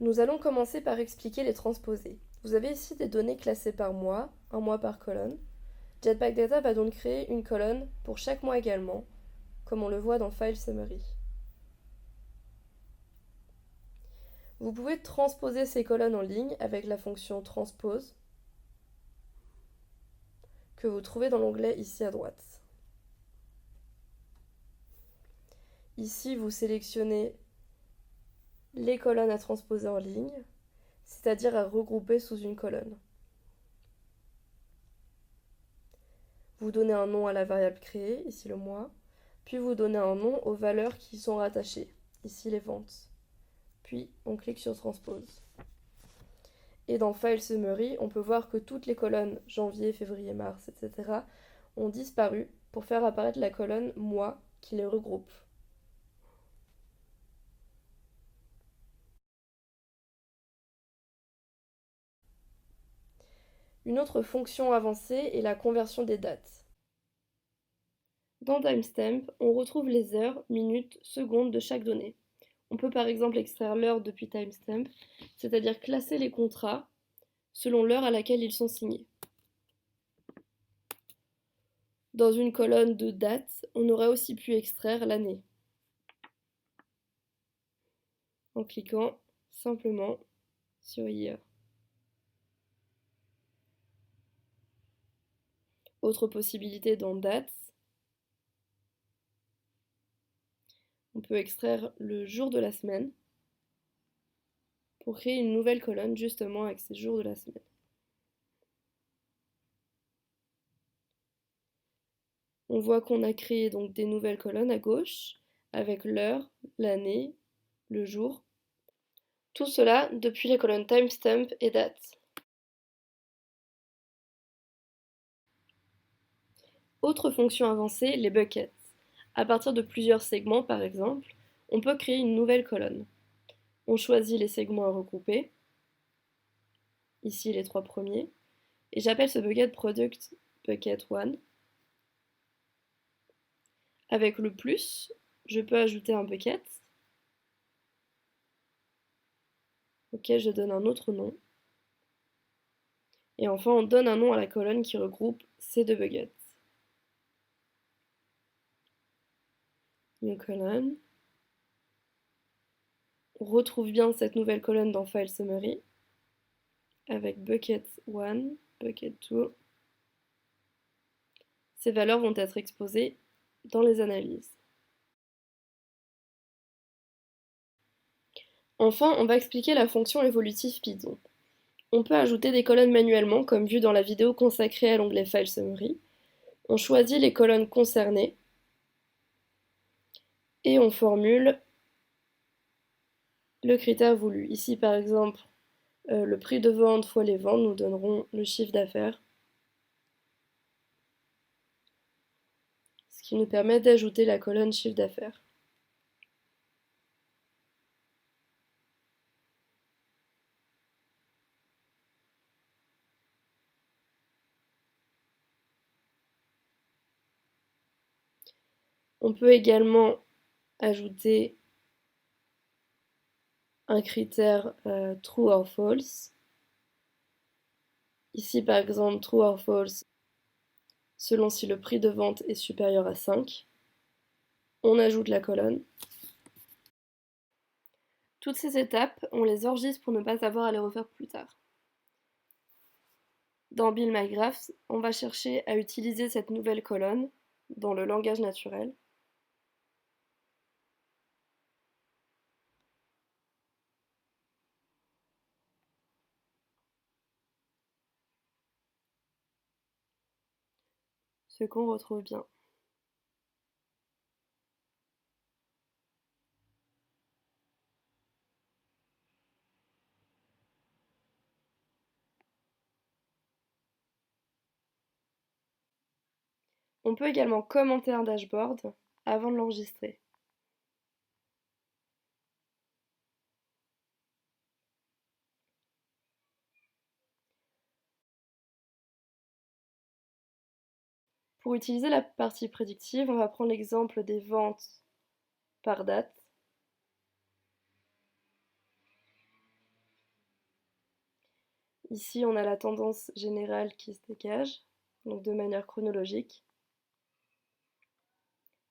Nous allons commencer par expliquer les transposés. Vous avez ici des données classées par mois, un mois par colonne. Jetpack Data va donc créer une colonne pour chaque mois également, comme on le voit dans File Summary. Vous pouvez transposer ces colonnes en ligne avec la fonction transpose que vous trouvez dans l'onglet ici à droite. Ici, vous sélectionnez les colonnes à transposer en ligne, c'est-à-dire à regrouper sous une colonne. Vous donnez un nom à la variable créée, ici le mois, puis vous donnez un nom aux valeurs qui y sont rattachées, ici les ventes. Puis on clique sur Transpose. Et dans File Summary, on peut voir que toutes les colonnes janvier, février, mars, etc. ont disparu pour faire apparaître la colonne mois qui les regroupe. Une autre fonction avancée est la conversion des dates. Dans Timestamp, on retrouve les heures, minutes, secondes de chaque donnée. On peut par exemple extraire l'heure depuis Timestamp, c'est-à-dire classer les contrats selon l'heure à laquelle ils sont signés. Dans une colonne de date, on aurait aussi pu extraire l'année, en cliquant simplement sur Year. Autre possibilité dans Dates, on peut extraire le jour de la semaine pour créer une nouvelle colonne justement avec ces jours de la semaine. On voit qu'on a créé donc des nouvelles colonnes à gauche avec l'heure, l'année, le jour. Tout cela depuis les colonnes Timestamp et Date. Autre fonction avancée, les buckets. À partir de plusieurs segments par exemple, on peut créer une nouvelle colonne. On choisit les segments à regrouper, ici les 3 premiers, et j'appelle ce bucket Product Bucket 1. Avec le plus, je peux ajouter un bucket, auquel je donne un autre nom. Et enfin, on donne un nom à la colonne qui regroupe ces deux buckets. New colonne. On retrouve bien cette nouvelle colonne dans File Summary, avec bucket 1, bucket 2. Ces valeurs vont être exposées dans les analyses. Enfin, on va expliquer la fonction évolutive Python. On peut ajouter des colonnes manuellement, comme vu dans la vidéo consacrée à l'onglet File Summary. On choisit les colonnes concernées et on formule le critère voulu. Ici, par exemple, le prix de vente fois les ventes nous donneront le chiffre d'affaires, ce qui nous permet d'ajouter la colonne chiffre d'affaires. On peut également ajouter un critère true or false. Ici, par exemple, true or false, selon si le prix de vente est supérieur à 5. On ajoute la colonne. Toutes ces étapes, on les enregistre pour ne pas avoir à les refaire plus tard. Dans Build My Graphs, on va chercher à utiliser cette nouvelle colonne dans le langage naturel. Ce qu'on retrouve bien. On peut également commenter un dashboard avant de l'enregistrer. Pour utiliser la partie prédictive, on va prendre l'exemple des ventes par date. Ici, on a la tendance générale qui se dégage, donc de manière chronologique.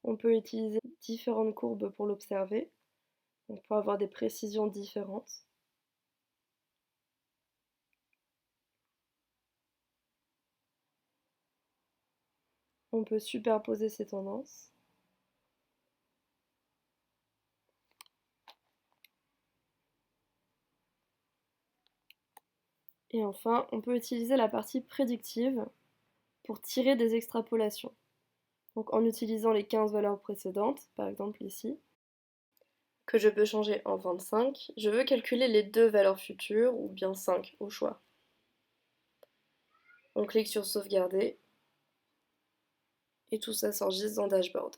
On peut utiliser différentes courbes pour l'observer, donc pour avoir des précisions différentes. On peut superposer ces tendances. Et enfin, on peut utiliser la partie prédictive pour tirer des extrapolations. Donc en utilisant les 15 valeurs précédentes, par exemple ici, que je peux changer en 25, je veux calculer les 2 valeurs futures, ou bien 5 au choix. On clique sur sauvegarder, et tout ça s'enregistre dans Dashboard.